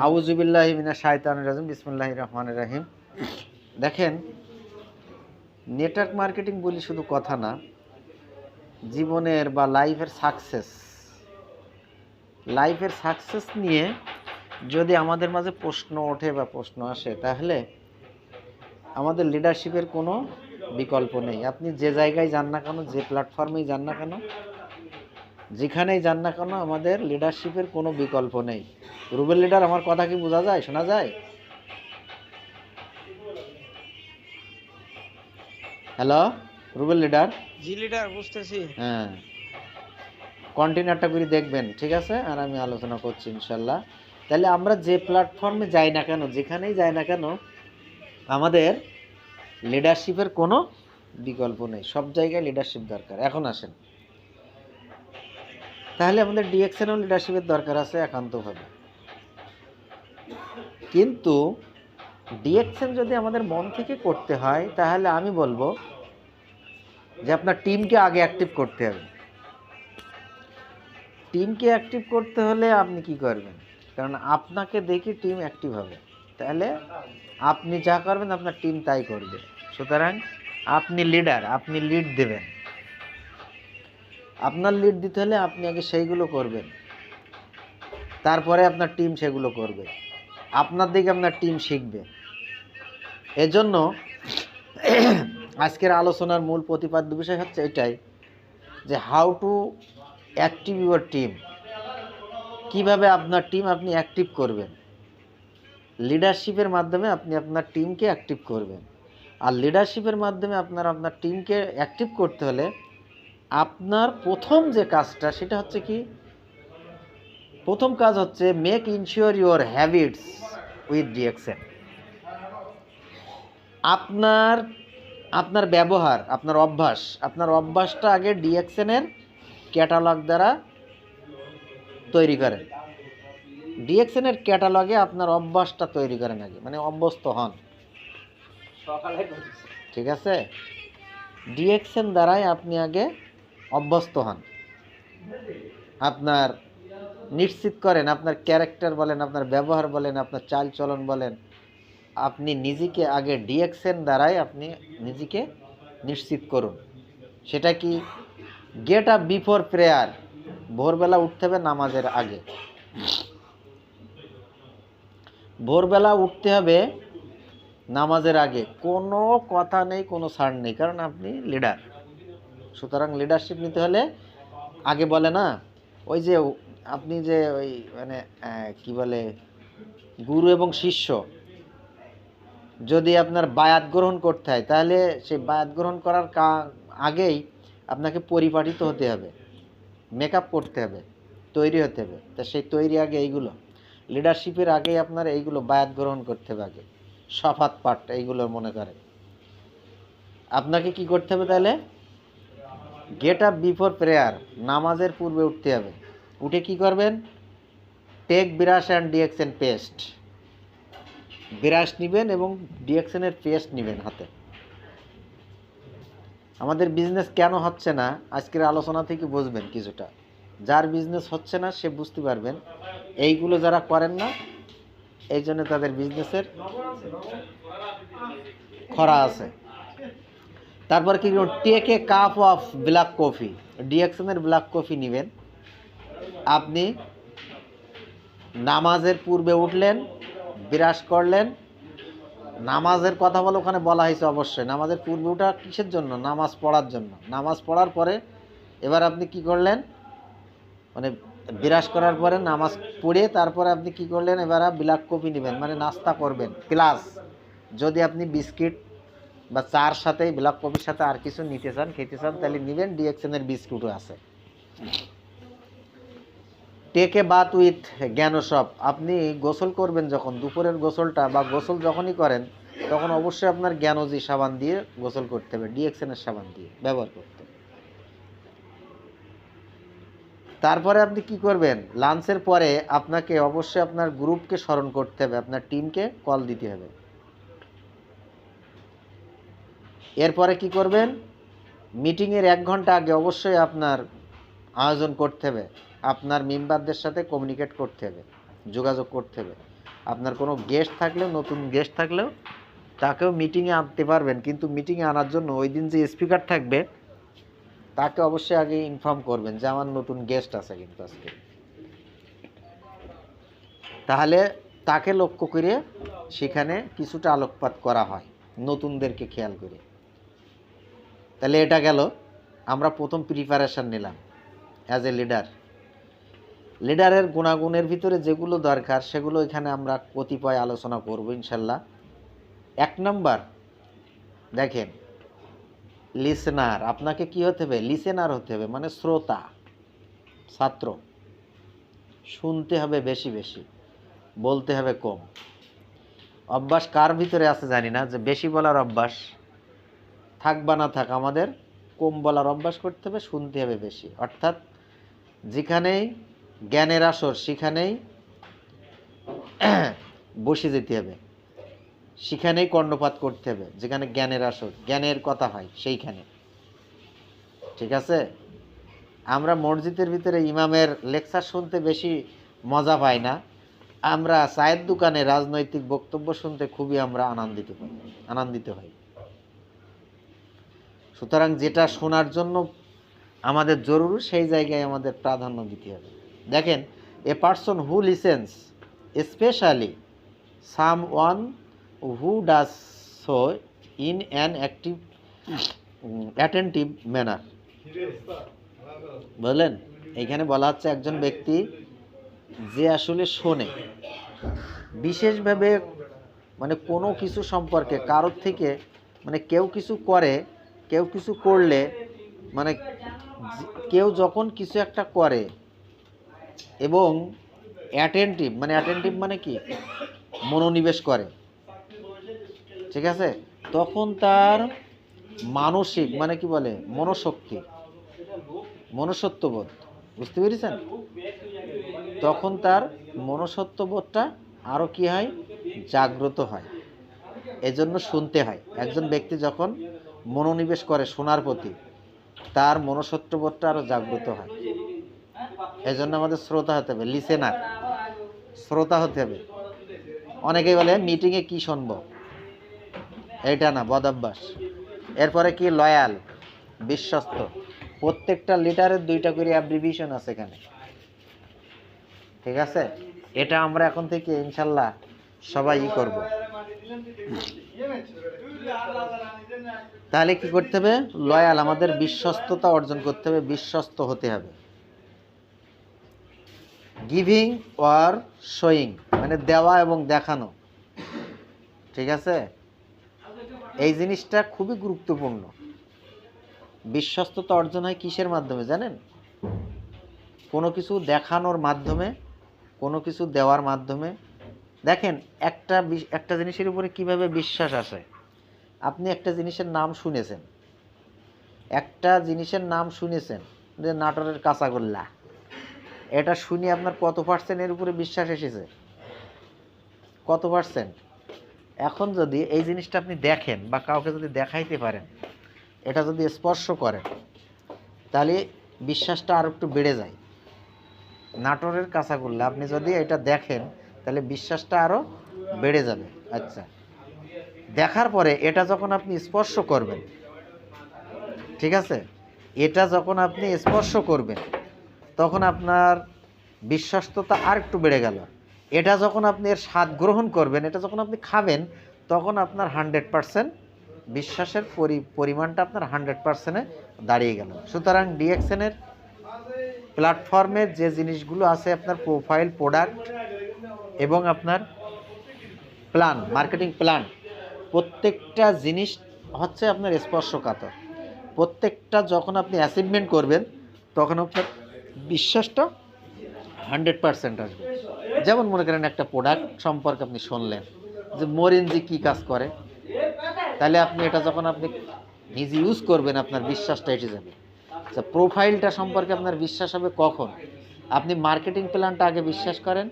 আউযু বিল্লাহি মিনাশ শাইতানির রাজিম বিসমিল্লাহির রহমানির রহিম। দেখেন, নেটওয়ার্ক মার্কেটিং বলি শুধু কথা না, জীবনের বা লাইফের সাকসেস নিয়ে যদি আমাদের মাঝে প্রশ্ন ওঠে বা প্রশ্ন আসে, তাহলে আমাদের লিডারশিপের কোনো বিকল্প নেই। আপনি যে জায়গায় যান না কেন, যে প্ল্যাটফর্মেই যান না কেন, যেখানেই যান না কেন, আমাদের লিডারশিপের কোনো বিকল্প নেই। রুবেল লিডার, আমার কথা কি বোঝা যায়, শোনা যায়? Hello Rubel leader. জি লিডার, বুঝতেছি। হ্যাঁ, কন্টিনিউটা করে দেখবেন, ঠিক আছে? আর আমি আলোচনা করছি ইনশাল্লাহ। তাহলে আমরা যে প্ল্যাটফর্মে যাই না কেন, যেখানেই যাই না কেন, আমাদের লিডারশিপের কোনো বিকল্প নেই। সব জায়গায় লিডারশিপ দরকার। এখন আসেন, তাহলে আমাদের ডিএক্সএনও লিডারশিপের দরকার আছে একান্তভাবে। কিন্তু ডিএক্সএন যদি আমাদের মন থেকে করতে হয়, তাহলে আমি বলবো যে আপনার টিমকে আগে অ্যাক্টিভ করতে হবে। টিমকে অ্যাক্টিভ করতে হলে আপনি কি করবেন? কারণ আপনাকে দেখে টিম অ্যাক্টিভ হবে। তাহলে আপনি যা করবেন আপনার টিম তাই করবে। সুতরাং আপনি লিডার, আপনি লিড দেবেন। আপনার লিড দিতে হলে আপনি আগে সেইগুলো করবেন, তারপরে আপনার টিম সেগুলো করবে। আপনার দিকে আপনার টিম শিখবে। এজন্য আজকের আলোচনার মূল প্রতিপাদ্য বিষয় হচ্ছে এটাই, যে how to active your team. কিভাবে আপনার টিম আপনি অ্যাক্টিভ করবেন। লিডারশিপের মাধ্যমে আপনি আপনার টিমকে অ্যাক্টিভ করবেন। আর লিডারশিপের মাধ্যমে আপনার টিমকে অ্যাক্টিভ করতে হলে আপনার প্রথম যে কাজটা, সেটা হচ্ছে কি? প্রথম কাজ হচ্ছে make ensure your habits with DXN. আপনার ব্যবহার, আপনার অভ্যাসটা আগে ডিএক্সএনের ক্যাটালগ দ্বারা তৈরি করেন। ডিএক্সএনের ক্যাটালগে আপনার অভ্যাসটা তৈরি করেন আগে, মানে অভ্যস্ত হন। ঠিক আছে? ডিএক্সএন দ্বারাই আপনি আগে অভ্যস্ত হন। আপনার নিশ্চিত করেন, আপনার ক্যারেক্টার বলেন, আপনার ব্যবহার বলেন, আপনার চালচলন বলেন, আপনি নিজেকে আগে ডিএক্সএন দ্বারাই আপনি নিজেকে নিশ্চিত করুন। সেটা কি? Get up before prayer. ভোরবেলা উঠতে হবে নামাজের আগে। ভোরবেলা উঠতে হবে নামাজের আগে। কোনো কথা নেই, কোনো ছাড় নেই, কারণ আপনি লিডার। সুতরাং লিডারশিপ নিতে হলে আগে বলে না, ওই যে আপনি যে ওই মানে কি বলে, গুরু এবং শিষ্য যদি আপনার বায়াত গ্রহণ করতে হয়, তাহলে সেই বায়াত গ্রহণ করার আগেই আপনাকে পরিপাটিত হতে হবে, মেকআপ করতে হবে, তৈরি হতে হবে। তা সেই তৈরি আগে এইগুলো, লিডারশিপের আগেই আপনার এইগুলো বায়াত গ্রহণ করতে হবে আগে, শপথ পাঠ এইগুলো মনে করেন। আপনাকে কি করতে হবে তাহলে? গেট আপ বিফোর প্রেয়ার, নামাজের পূর্বে উঠতে হবে। উঠে কি করবেন? Take brush and DXN paste. Brush নেবেন এবং ডিএক্সএনের পেস্ট নেবেন হাতে। আমাদের বিজনেস কেন হচ্ছে না আজকের আলোচনা থেকে বুঝবেন কিছুটা। যার বিজনেস হচ্ছে না সে বুঝতে পারবেন এইগুলো যারা করেন না, এই জন্য তাদের বিজনেসের খরা আছে। তারপর কি করুন? Take a cup of black coffee. ডিএক্সএনের ব্ল্যাক কফি নেবেন। আপনি নামাজের পূর্বে উঠলেন, ব্রাশ করলেন। নামাজের কথা বলে ওখানে বলা হয়েছে অবশ্যই। নামাজের পূর্বে ওঠা কিসের জন্য? নামাজ পড়ার জন্য। নামাজ পড়ার পরে এবার আপনি কি করলেন? মানে ব্রাশ করার পরে নামাজ পড়ে তারপরে আপনি কি করলেন? এবার ব্ল্যাক কফি নেবেন, মানে নাস্তা করবেন। প্লাস যদি আপনি বিস্কিট বা চার সাথে ব্ল্যাক কফির সাথে আর কিছু নিতে চান, খেতে চান, তাহলে নেবেন। ডিএক্সএনের বিস্কুটও আছে। টেক এ বাথ উইথ জ্ঞানসপ। আপনি গোসল করবেন যখন, দুপুরের গোসলটা বা গোসল যখনই করেন, তখন অবশ্যই আপনার জ্ঞানজি সাবান দিয়ে গোসল করতে হবে, ডিএক্সএনের সাবান দিয়ে ব্যবহার করতে হবে। তারপরে আপনি কি করবেন? লাঞ্চের পরে আপনাকে অবশ্যই আপনার গ্রুপকে স্মরণ করতে হবে, আপনার টিমকে কল দিতে হবে। এরপরে কি করবেন? মিটিংয়ের 1 ঘন্টা আগে অবশ্যই আপনার আয়োজন করতে হবে, আপনার মেম্বারদের সাথে কমিউনিকেট করতে হবে। যোগাযোগ করতে হবে। আপনার কোনো গেস্ট থাকলেও, নতুন গেস্ট থাকলেও তাকেও মিটিংয়ে আনতে পারবেন, কিন্তু মিটিংয়ে আনার জন্য ওই দিন যে স্পিকার থাকবে তাকে অবশ্যই আগে ইনফর্ম করবেন যে আমার নতুন গেস্ট আছে কিন্তু আজকে, তাহলে তাকে লক্ষ্য করে সেখানে কিছুটা আলোকপাত করা হয় নতুনদেরকে খেয়াল করে। তাহলে এটা গেল, আমরা প্রথম প্রিপারেশান নিলাম অ্যাজ এ লিডার। লিডারের গুণাগুণের ভিতরে যেগুলো দরকার সেগুলো এখানে আমরা কতিপয় আলোচনা করব ইনশাল্লাহ। 1 নম্বর দেখেন, লিসেনার। আপনাকে কি হতে হবে? লিসেনার হতে হবে, মানে শ্রোতা, ছাত্র। শুনতে হবে বেশি বেশি, বলতে হবে কম। অভ্যাস কার ভিতরে আছে জানি না, যে বেশি বলার অভ্যাস থাক বা না থাক, আমাদের কম বলার অভ্যাস করতে হবে, শুনতে হবে বেশি। অর্থাৎ যেখানেই জ্ঞানের আসর সেখানেই বসে যেতে হবে, সেখানেই কর্ণপাত করতে হবে। যেখানে জ্ঞানের আসর, জ্ঞানের কথা হয় সেইখানে, ঠিক আছে? আমরা মসজিদের ভিতরে ইমামের লেকচার শুনতে বেশি মজা পাই না, আমরা চায়ের দোকানে রাজনৈতিক বক্তব্য শুনতে খুবই আমরা আনন্দিত হই। সুতরাং যেটা শোনার জন্য আমাদের জরুরি সেই জায়গায় আমাদের প্রাধান্য দিতে হবে। দেখেন, a person who listens, specially someone who does so in an attentive manner. বুঝলেন? এইখানে বলা হচ্ছে একজন ব্যক্তি যে আসলে শোনে বিশেষভাবে, মানে কোনো কিছু সম্পর্কে কারোর থেকে, মানে কেউ কিছু করে, কেউ কিছু করলে, মানে কেউ যখন কিছু একটা করে এবং অ্যাটেন্টিভ, মানে অ্যাটেন্টিভ মানে কি, মনোনিবেশ করে, ঠিক আছে, তখন তার মানসিক, মানে কি বলে, মনোশক্তি, মনুষ্যত্ববোধ, বুঝতে পেরেছেন? তখন তার মনুষ্যত্ববোধটা আরও কি হয়, জাগ্রত হয়। এজন্য শুনতে হয়। একজন ব্যক্তি যখন মনোনিবেশ করে শোনার প্রতি, তার মনুষ্যত্ববোধটা আরও জাগ্রত হয়। এজন্য আমাদের শ্রোতা হতে হবে, লিসেনার, শ্রোতা হতে হবে। অনেকেই বলে মিটিংয়ে কি শুনবো, এইটা না, বদভ্যাস। এরপরে কি, লয়াল, বিশ্বস্ত। প্রত্যেকটা লিডারের 2টা করে অ্যাব্রিভিয়েশন আছে এখানে, ঠিক আছে? এটা আমরা এখন থেকে ইনশাল্লাহ সবাই করব। তাহলে কি করতে হবে? লয়াল, আমাদের বিশ্বস্ততা অর্জন করতে হবে, বিশ্বস্ত হতে হবে। গিভিং অর শোয়িং, মানে দেওয়া এবং দেখানো, ঠিক আছে? এই জিনিসটা খুবই গুরুত্বপূর্ণ। বিশ্বস্ততা অর্জন হয় কিসের মাধ্যমে জানেন? কোনো কিছু দেখানোর মাধ্যমে, কোনো কিছু দেওয়ার মাধ্যমে। দেখেন, একটা জিনিসের উপরে কিভাবে বিশ্বাস আসে। আপনি একটা জিনিসের নাম শুনেছেন, যে নাটোরের কাঁচাগোল্লা, এটা শুনে আপনার কত % এর উপরে বিশ্বাস এসেছে? কত %? এখন যদি এই জিনিসটা আপনি দেখেন বা কাউকে যদি দেখাইতে পারেন, এটা যদি স্পর্শ করেন, তাহলে বিশ্বাসটা আর একটু বেড়ে যায়। নাটোরের কাঁচাগোল্লা আপনি যদি এটা দেখেন, তাহলে বিশ্বাসটা আরও বেড়ে যাবে। আচ্ছা, দেখার পরে এটা যখন আপনি স্পর্শ করবেন, ঠিক আছে, এটা যখন আপনি স্পর্শ করবেন তখন আপনার বিশ্বস্ততা আর একটু বেড়ে গেল। এটা যখন আপনি এর স্বাদ গ্রহণ করবেন, এটা যখন আপনি খাবেন, তখন আপনার 100% বিশ্বাসের পরিমাণটা আপনার 100%-এ দাঁড়িয়ে গেল। সুতরাং ডিএক্সএনের প্ল্যাটফর্মের যে জিনিসগুলো আছে, আপনার প্রোফাইল, প্রোডাক্ট এবং আপনার প্ল্যান, মার্কেটিং প্ল্যান, প্রত্যেকটা জিনিস হচ্ছে আপনার স্পর্শকাতর। প্রত্যেকটা যখন আপনি অ্যাচিভমেন্ট করবেন তখন আপনার বিশ্বাসটা 100% আসবে। যেমন মনে করেন একটা প্রোডাক্ট সম্পর্কে আপনি শুনলেন যে মরিনজি কী কাজ করে, তাহলে আপনি এটা যখন আপনি নিজে ইউজ করবেন, আপনার বিশ্বাসটা এসে যাবে। আচ্ছা, প্রোফাইলটা সম্পর্কে আপনার বিশ্বাস হবে কখন? আপনি মার্কেটিং প্ল্যানটা আগে বিশ্বাস করেন।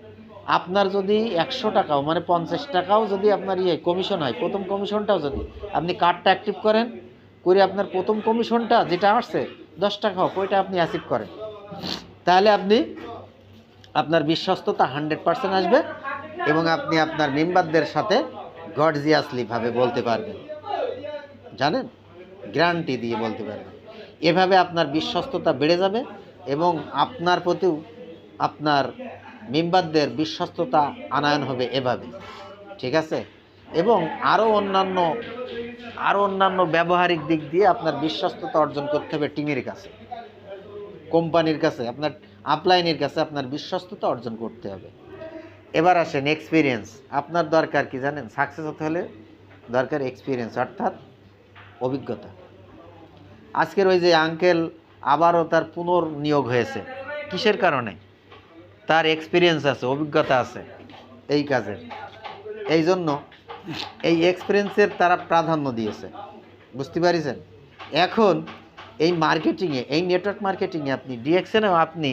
আপনার যদি 100 টাকাও, মানে 50 টাকাও যদি আপনার কমিশন হয়, প্রথম কমিশনটাও যদি আপনি কার্ডটা অ্যাক্টিভ করেন, করে আপনার প্রথম কমিশনটা যেটা আসছে 10 টাকা হোক, ওইটা আপনি অ্যাচিভ করেন, তাহলে আপনি আপনার বিশ্বস্ততা 100% আসবে এবং আপনি আপনার মেম্বারদের সাথে গর্জিয়াসলিভাবে বলতে পারবেন, জানেন, গ্যারান্টি দিয়ে বলতে পারবেন। এভাবে আপনার বিশ্বস্ততা বেড়ে যাবে এবং আপনার প্রতিও আপনার মেম্বারদের বিশ্বস্ততা আনয়ন হবে এভাবে, ঠিক আছে। এবং আরও অন্যান্য ব্যবহারিক দিক দিয়ে আপনার বিশ্বস্ততা অর্জন করতে হবে টিমের কাছে, কোম্পানির কাছে, আপনার আপলাইনের কাছে আপনার বিশ্বস্ততা অর্জন করতে হবে। এবার আসেন এক্সপিরিয়েন্স। আপনার দরকার কি জানেন? সাকসেস হতে হলে দরকার এক্সপিরিয়েন্স, অর্থাৎ অভিজ্ঞতা। আজকের ওই যে আঙ্কেল আবারও তার পুনর্নিয়োগ হয়েছে, কিসের কারণে? তার এক্সপিরিয়েন্স আছে, অভিজ্ঞতা আছে এই কাজের। এই জন্য এই এক্সপিরিয়েন্সের তারা প্রাধান্য দিয়েছে, বুঝতে পারিছেন? এখন এই মার্কেটিংয়ে, এই নেটওয়ার্ক মার্কেটিংয়ে আপনি ডিএক্সএনেও আপনি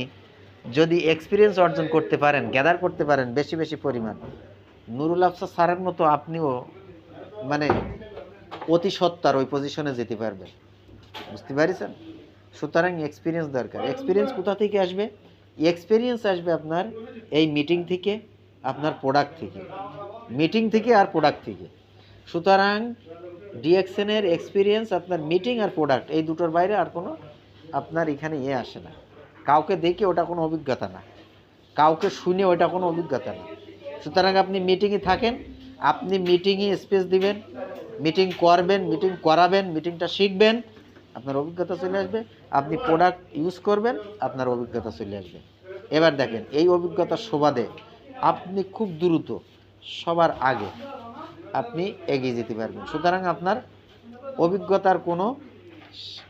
যদি এক্সপিরিয়েন্স অর্জন করতে পারেন, গ্যাদার করতে পারেন বেশি বেশি পরিমাণ, নুরুল আফসার স্যারের মতো আপনিও মানে অতি সত্তার ওই পজিশনে যেতে পারবেন, বুঝতে পারিছেন? সুতরাং এক্সপিরিয়েন্স দরকার। এক্সপিরিয়েন্স কোথা থেকে আসবে? এক্সপিরিয়েন্স আসবে আপনার এই মিটিং থেকে, আপনার প্রোডাক্ট থেকে, মিটিং থেকে আর প্রোডাক্ট থেকে। সুতরাং ডিএক্সএনের এক্সপিরিয়েন্স আপনার মিটিং আর প্রোডাক্ট, এই দুটোর বাইরে আর কোনো আপনার এখানে আসে না। কাউকে দেখে ওটা কোনো অভিজ্ঞতা না, কাউকে শুনে ওটা কোনো অভিজ্ঞতা না। সুতরাং আপনি মিটিংয়ে থাকেন, আপনি মিটিংয়ে স্পেস দিবেন, মিটিং করবেন, মিটিং করাবেন, মিটিংটা শিখবেন, আপনার অভিজ্ঞতা চলে আসবে। আপনি প্রোডাক্ট ইউজ করবেন, আপনার অভিজ্ঞতা চলে আসবে। এবার দেখেন, এই অভিজ্ঞতার সুবাদে আপনি খুব দ্রুত সবার আগে আপনি এগিয়ে যেতে পারবেন। সুতরাং আপনার অভিজ্ঞতার কোনো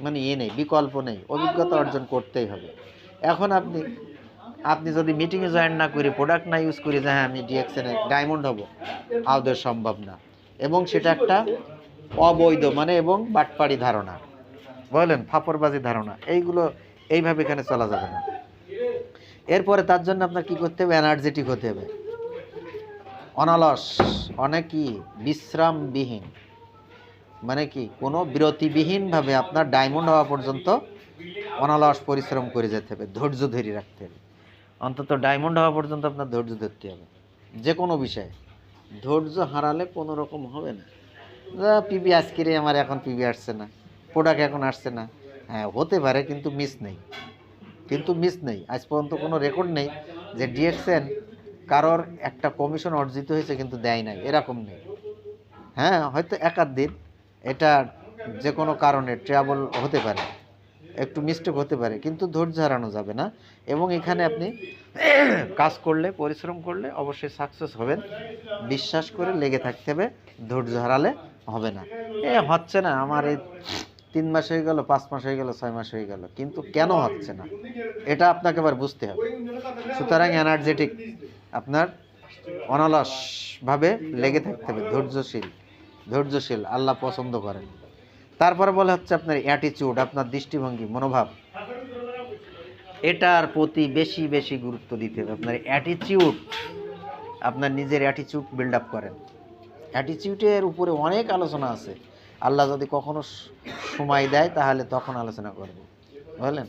মানে নেই, বিকল্প নেই, অভিজ্ঞতা অর্জন করতেই হবে। এখন আপনি যদি মিটিংয়ে জয়েন না করে, প্রোডাক্ট না ইউজ করে যে হ্যাঁ আমি ডিএক্সএনে ডায়মন্ড হব, আদৌ সম্ভব না। এবং সেটা একটা অবৈধ এবং বাটপাড়ি ধারণা, বলেন ফাপড়বাজি ধারণা, এইভাবে এখানে চলা যাবে না। এরপরে তার জন্য আপনার কি করতে হবে? এনার্জেটিক হতে হবে, অনালস, অনেকই বিশ্রামবিহীন, কি কোনো বিরতিবিহীনভাবে আপনার ডায়মন্ড হওয়া পর্যন্ত অনালস পরিশ্রম করে যেতে হবে, ধৈর্য ধরে রাখতে হবে। অন্তত ডায়মন্ড হওয়া পর্যন্ত আপনার ধৈর্য ধরতে হবে যে কোনো বিষয়ে। ধৈর্য হারালে কোনো রকম হবে না। পিবি আজকে আমার এখন পিবি আসছে না, প্রোডাক্ট এখন আসছে না, হ্যাঁ হতে পারে, কিন্তু মিস নেই। আজ পর্যন্ত কোনো রেকর্ড নেই যে ডিএক্সএন কারোর একটা কমিশন অর্জিত হয়েছে কিন্তু দেয় নাই, এরকম নেই। হ্যাঁ হয়তো একাধ দিন এটা যে কোনো কারণে ট্রাবল হতে পারে, একটু মিস্টেক হতে পারে, কিন্তু ধৈর্য হারানো যাবে না। এবং এখানে আপনি কাজ করলে, পরিশ্রম করলে অবশ্যই সাকসেস হবেন। বিশ্বাস করে লেগে থাকতে হবে, ধৈর্য হারালে হবে না। হচ্ছে না আমার, এই 3 মাস হয়ে গেল, 5 মাস হয়ে গেল, 6 মাস হয়ে গেল, কিন্তু কেন হচ্ছে না এটা আপনাকে আবার বুঝতে হবে। সুতরাং এনার্জেটিক, আপনার অনালসভাবে লেগে থাকতে হবে, ধৈর্যশীল আল্লাহ পছন্দ করেন। তারপরে বলে হচ্ছে আপনার অ্যাটিটিউড, আপনার দৃষ্টিভঙ্গি, মনোভাব, এটার প্রতি বেশি বেশি গুরুত্ব দিতে হবে। আপনার অ্যাটিটিউড, আপনার নিজের অ্যাটিটিউড বিল্ড আপ করেন। অ্যাটিটিউডের উপরে অনেক আলোচনা আছে, আল্লাহ যদি কখনো সময় দেয় তাহলে তখন আলোচনা করব, বুঝলেন?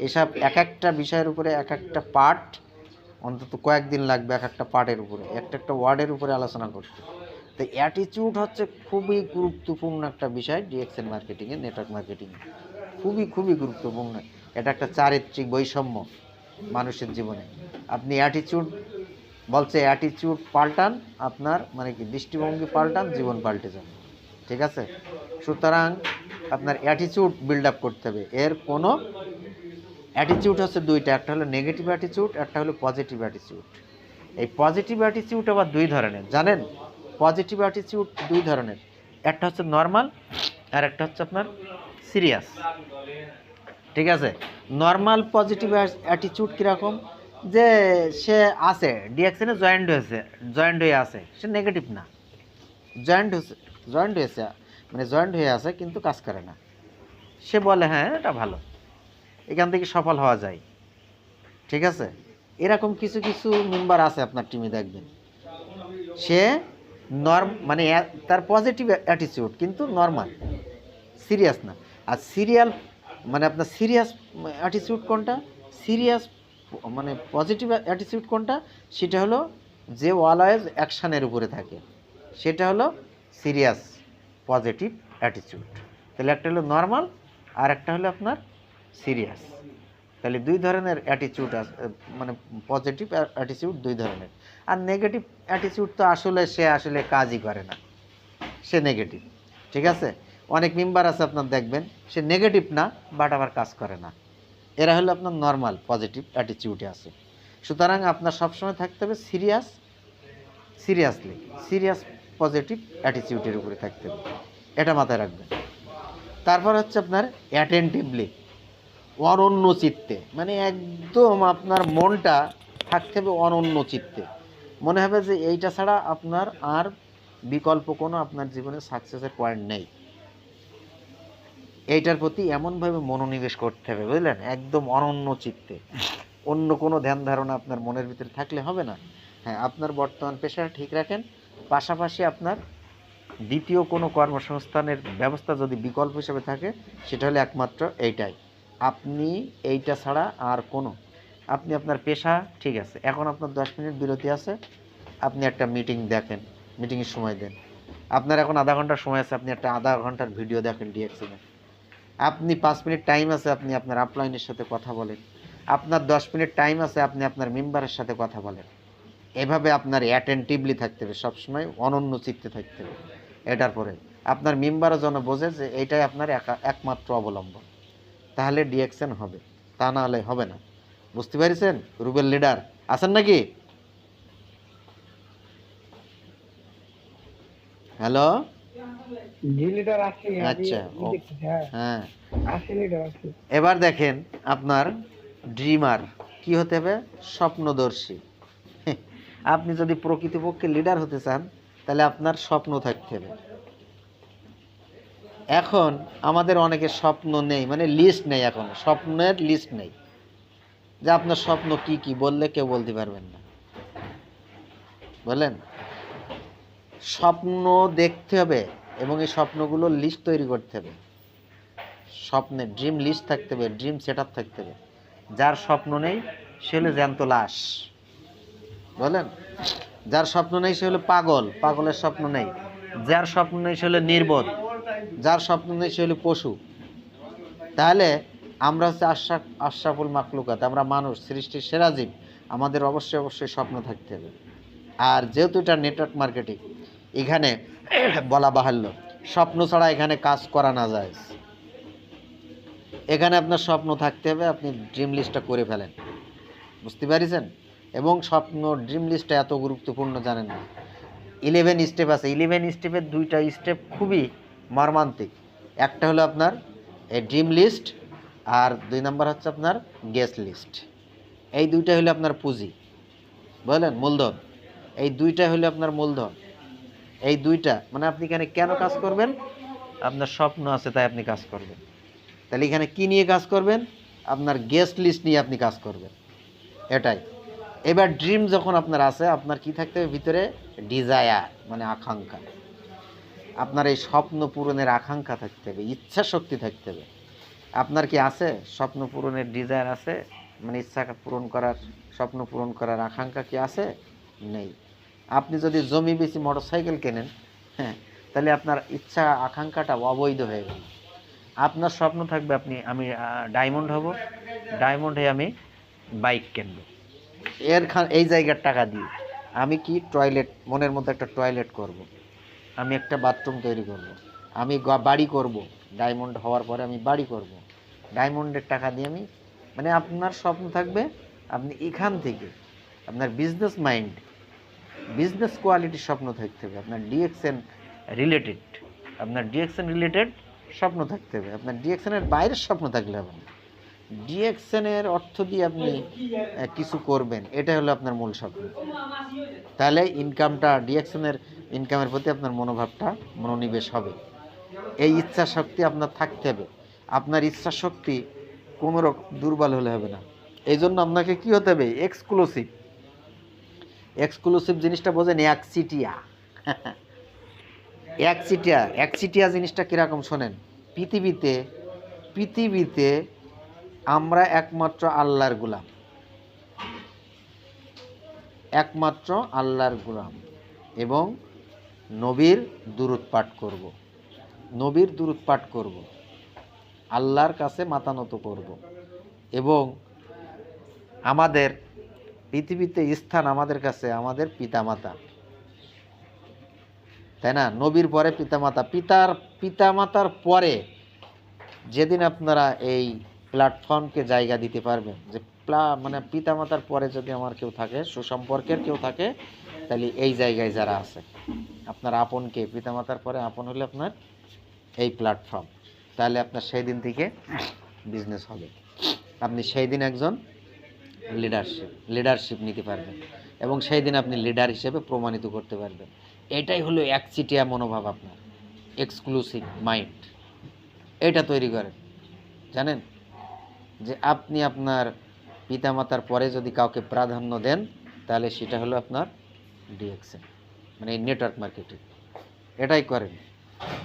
এসব এক একটা বিষয়ের উপরে এক একটা পার্ট, অন্তত কয়েকদিন লাগবে এক একটা পার্টের উপরে, একটা ওয়ার্ডের উপরে আলোচনা করতে। তো অ্যাটিটিউড হচ্ছে খুবই গুরুত্বপূর্ণ একটা বিষয় ডিএক্সএন মার্কেটিংয়ে, নেটওয়ার্ক মার্কেটিংয়ে খুবই গুরুত্বপূর্ণ। এটা একটা চারিত্রিক বৈষম্য মানুষের জীবনে। আপনি অ্যাটিটিউড বলছে, অ্যাটিটিউড পাল্টান, আপনার কি দৃষ্টিভঙ্গি পাল্টান, জীবন পাল্টে যাবে, ঠিক আছে? সুতরাং আপনার অ্যাটিটিউড বিল্ড আপ করতে হবে। এর কোনো অ্যাটিটিউড হচ্ছে দুইটা, একটা হলো নেগেটিভ অ্যাটিটিউড, একটা হলো পজিটিভ অ্যাটিটিউড। এই পজিটিভ অ্যাটিটিউড আবার দুই ধরনের, জানেন? পজিটিভ অ্যাটিটিউড দুই ধরনের, একটা হচ্ছে নর্মাল আর একটা হচ্ছে আপনার সিরিয়াস, ঠিক আছে? নর্মাল পজিটিভ অ্যাটিটিউড কীরকম? যে সে আছে ডিএক্সএনে জয়েন্ট হয়ে আছে, সে নেগেটিভ না, জয়েন্ট হয়ে আছে কিন্তু কাজ করে না। সে বলে হ্যাঁ এটা ভালো, এখান থেকে সফল হওয়া যায়, ঠিক আছে? এরকম কিছু মেম্বার আছে আপনার টিমে, দেখবেন সে তার পজিটিভ অ্যাটিটিউড কিন্তু নর্মাল, সিরিয়াস না। আর আপনার সিরিয়াস অ্যাটিটিউড কোনটা? সিরিয়াস মানে পজিটিভ অ্যাটিটিউড কোনটা, সেটা হলো যে অলওয়েজ অ্যাকশানের উপরে থাকে, সেটা হলো সিরিয়াস পজিটিভ অ্যাটিটিউড। তাহলে একটা হলো নর্মাল আর একটা হলো আপনার সিরিয়াস। তাহলে দুই ধরনের অ্যাটিটিউড আছে, মানে পজিটিভ অ্যাটিটিউড দুই ধরনের। আর নেগেটিভ অ্যাটিটিউড তো সে আসলে কাজই করে না, সে নেগেটিভ। ঠিক আছে, অনেক মেম্বার আছে আপনার দেখবেন সে নেগেটিভ না, বাট আবার কাজ করে না। এরা হলো আপনার নর্মাল পজিটিভ অ্যাটিটিউডে আছে। সুতরাং আপনার সবসময় থাকতে হবে সিরিয়াস পজিটিভ অ্যাটিটিউডের উপরে থাকতে হবে, এটা মাথায় রাখবেন। তারপর হচ্ছে আপনার অ্যাটেন্টিভলি, অনন্য চিত্তে, মানে একদম আপনার মনটা থাকতে হবে অনন্য চিত্তে। মনে হবে যে এইটা ছাড়া আপনার আর বিকল্প কোনো আপনার জীবনে সাকসেসের পয়েন্ট নেই। এইটার প্রতি এমনভাবে মনোনিবেশ করতে হবে, বুঝলেন, একদম অনন্য চিত্তে। অন্য কোনো ধ্যান ধারণা আপনার মনের ভিতরে থাকলে হবে না। হ্যাঁ, আপনার বর্তমান পেশাটা ঠিক রাখেন, পাশাপাশি আপনার দ্বিতীয় কোনো কর্মসংস্থানের ব্যবস্থা যদি বিকল্প হিসেবে থাকে, সেটা হলো একমাত্র এইটাই। আপনি এইটা ছাড়া আর কোনো, আপনি আপনার পেশা ঠিক আছে, এখন আপনার 10 মিনিট বিরতি আছে, আপনি একটা মিটিং দেখেন, মিটিংয়ের সময় দেন। আপনার এখন আধা ঘন্টার সময় আছে, আপনি একটা আধা ঘন্টার ভিডিও দেখেন ডিএক্সএনে। আপনি 5 মিনিট টাইম আছে, আপনি আপনার আপলাইনের সাথে কথা বলেন। আপনার 10 মিনিট টাইম আছে, আপনি আপনার মেম্বারের সাথে কথা বলেন। এভাবে আপনার অ্যাটেন্টিভলি থাকতে হবে, সবসময় অনন্য চিত্তে থাকতে হবে। এটার পরে আপনার মেম্বারও যেন বোঝে যে এইটাই আপনার একমাত্র অবলম্বন, তাহলে ডিএকশন হবে, তা না হলে হবে না। বুঝতে পারছেন? রুবেল লিডার আছেন নাকি? হ্যালো, আচ্ছা, হ্যাঁ, এবার দেখেন আপনার ড্রিমার কি হতে হবে? স্বপ্নদর্শী। আপনি যদি প্রকৃতপক্ষে লিডার হতে চান, তাহলে আপনার স্বপ্ন থাকতে হবে। এখন আমাদের অনেকের স্বপ্ন নেই, মানে লিস্ট নেই, এখন স্বপ্নের লিস্ট নেই, যে আপনার স্বপ্ন কি কি বললে কেউ বলতে পারবেন না। বলেন, স্বপ্ন দেখতে হবে এবং এই স্বপ্নগুলোর লিস্ট তৈরি করতে হবে। স্বপ্নের ড্রিম লিস্ট থাকতে হবে, ড্রিম সেট আপ থাকতে হবে। যার স্বপ্ন নেই সে হলো জ্যান্ত লাশ। বলেন, যার স্বপ্ন নেই সে হলো পাগল, পাগলের স্বপ্ন নেই। যার স্বপ্ন নেই সে হলো নির্বোধ, যার স্বপ্ন নেই সে হলো পশু। তাহলে আমরা হচ্ছে আশরাফুল মাকলুকাত, আমরা মানুষ, সৃষ্টির সেরা জীব, আমাদের অবশ্যই স্বপ্ন থাকতে হবে। আর যেহেতু এটা নেটওয়ার্ক মার্কেটিং, এখানে বলা বাহুল্য, স্বপ্ন ছাড়া এখানে কাজ করা না যায়। এখানে আপনার স্বপ্ন থাকতে হবে, আপনি ড্রিম লিস্টটা করে ফেলেন। বুঝতে পারছেন? এবং স্বপ্ন ড্রিম লিস্টটা এত গুরুত্বপূর্ণ জানেন না। 11 স্টেপ আছে, 11 স্টেপের 2টা স্টেপ খুবই মর্মান্তিক। একটা হলো আপনার এই ড্রিম লিস্ট, আর 2 নম্বর হচ্ছে আপনার গেস্ট লিস্ট। এই 2টা হলো আপনার পুঁজি, বুঝলেন, মূলধন। এই 2টা হলো আপনার মূলধন। এই 2টা মানে আপনি এখানে কেন কাজ করবেন? আপনার স্বপ্ন আছে তাই আপনি কাজ করবেন। তাহলে এখানে কি নিয়ে কাজ করবেন? আপনার গেস্ট লিস্ট নিয়ে আপনি কাজ করবেন, এটাই। এবার ড্রিম যখন আপনার আছে, আপনার কি থাকতে হবে ভিতরে? ডিজায়ার, মানে আকাঙ্ক্ষা। আপনার এই স্বপ্ন পূরণের আকাঙ্ক্ষা থাকতে হবে, ইচ্ছা শক্তি থাকতে হবে। আপনার কি আছে স্বপ্ন পূরণের ডিজায়ার আছে? মানে ইচ্ছা পূরণ করার, স্বপ্ন পূরণ করার আকাঙ্ক্ষা কি আছে? নেই। আপনি যদি জমি বেশি মোটরসাইকেল কেনেন, হ্যাঁ, তাহলে আপনার ইচ্ছা আকাঙ্ক্ষাটা অবৈধ হয়ে গেল। আপনার স্বপ্ন থাকবে আমি ডায়মন্ড হব, ডায়মন্ড হয়ে আমি বাইক কিনবো, এই জায়গার টাকা দিয়ে আমি কি টয়লেট, মনের মধ্যে একটা টয়লেট করব, আমি একটা বাথরুম তৈরি করব, আমি বাড়ি করব, ডায়মন্ড হওয়ার পরে আমি বাড়ি করব, ডায়মন্ডের টাকা দিয়ে আমি, মানে আপনার স্বপ্ন থাকবে। আপনি এখান থেকে আপনার বিজনেস মাইন্ড, বিজনেস কোয়ালিটির স্বপ্ন থাকতে হবে। আপনার ডিএক্সএন রিলেটেড স্বপ্ন থাকতে হবে। আপনার ডিএক্সএনের বাইরের স্বপ্ন থাকলে হবে না। ডিএক্সএনের অর্থ দিয়ে আপনি কিছু করবেন, এটা হলো আপনার মূল স্বপ্ন। তাহলে ডিএক্সএনের ইনকামের প্রতি আপনার মনোনিবেশ হবে। এই ইচ্ছা শক্তি আপনার থাকতে হবে। আপনার ইচ্ছা শক্তি কোনো রকম দুর্বল হলে হবে না। এই জন্য আপনাকে কি হতে হবে? এক্সক্লুসিভ জিনিসটা বোঝেন? একচিটিয়া জিনিসটা কীরকম শোনেন? পৃথিবীতে আমরা একমাত্র আল্লাহর গোলাম। একমাত্র আল্লাহর গোলাম এবং নবীর দুরূদ পাঠ করব, নবীর দুরূদ পাঠ করব, আল্লাহর কাছে মাথা নত করব এবং আমাদের পৃথিবীতে স্থান আমাদের কাছে আমাদের পিতামাতা, তাই না? নবীর পরে পিতামাতা, পিতামাতার পরে যেদিন আপনারা এই প্ল্যাটফর্মকে জায়গা দিতে পারবেন, যে মানে পিতামাতার পরে যদি আমার কেউ থাকে, সুসম্পর্কের কেউ থাকে, তাহলে এই জায়গায় যারা আছে আপনার আপনকে, পিতামাতার পরে আপন হলে আপনার এই প্ল্যাটফর্ম, তাহলে আপনার সেই দিন থেকে বিজনেস হবে। আপনি সেই দিন একজন লিডারশিপ নিতে পারবেন এবং সেই দিন আপনি লিডার হিসেবে প্রমাণিত করতে পারবেন। এটাই হলো একচিটিয়া মনোভাব, আপনার এক্সক্লুসিভ মাইন্ড। এটা তৈরি করেন, জানেন যে আপনি আপনার পিতামাতার পরে যদি কাউকে প্রাধান্য দেন, তাহলে সেটা হলো আপনার ডিএক্সএন, মানে নেটওয়ার্ক মার্কেটিং। এটাই করেন,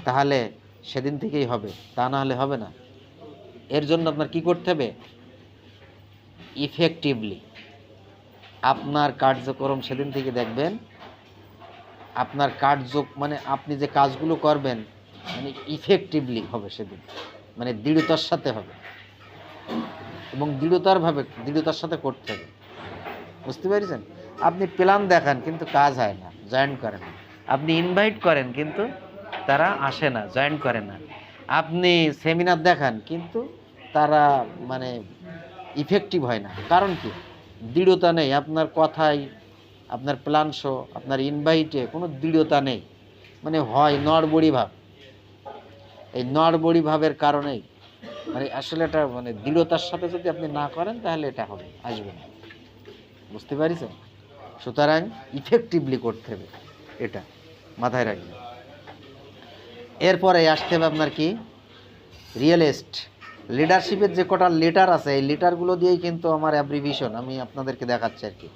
তাহলে সেদিন থেকেই হবে, তা না হলে হবে না। এর জন্য আপনার কি করতে হবে? ইফেক্টিভলি আপনার কার্যক্রম সেদিন থেকে দেখবেন, আপনার মানে আপনি যে কাজগুলো করবেন মানে ইফেক্টিভলি হবে সেদিন, মানে দৃঢ়তার সাথে হবে এবং দৃঢ়তার সাথে করতে হবে। বুঝতে পেরেছেন? আপনি প্ল্যান দেখান কিন্তু কাজ হয় না, জয়েন করে না। আপনি ইনভাইট করেন কিন্তু তারা আসে না, জয়েন করে না। আপনি সেমিনার দেখান কিন্তু তারা মানে ইফেক্টিভ হয় না। কারণ কি? দৃঢ়তা নেই আপনার কথায়, আপনার প্ল্যান শো, আপনার ইনভাইটে কোনো দৃঢ়তা নেই, মানে হয় নড়বড়ি ভাব। এই নড়বড়ি ভাবের কারণেই মানে আসলে এটা মানে দৃঢ়তার সাথে যদি আপনি না করেন তাহলে এটা হবে, আসবে না। বুঝতে পারছেন? সুতরাং ইফেক্টিভলি করতে হবে, এটা মাথায় রাখবেন। এরপরে আসতে হবে আপনার কি? রিয়েলিস্ট। লিডারশিপের যে কটা লেটার আছে, এই লেটারগুলো দিয়েই কিন্তু আমার অ্যাব্রিভিশন আমি আপনাদেরকে দেখাচ্ছি আর কি।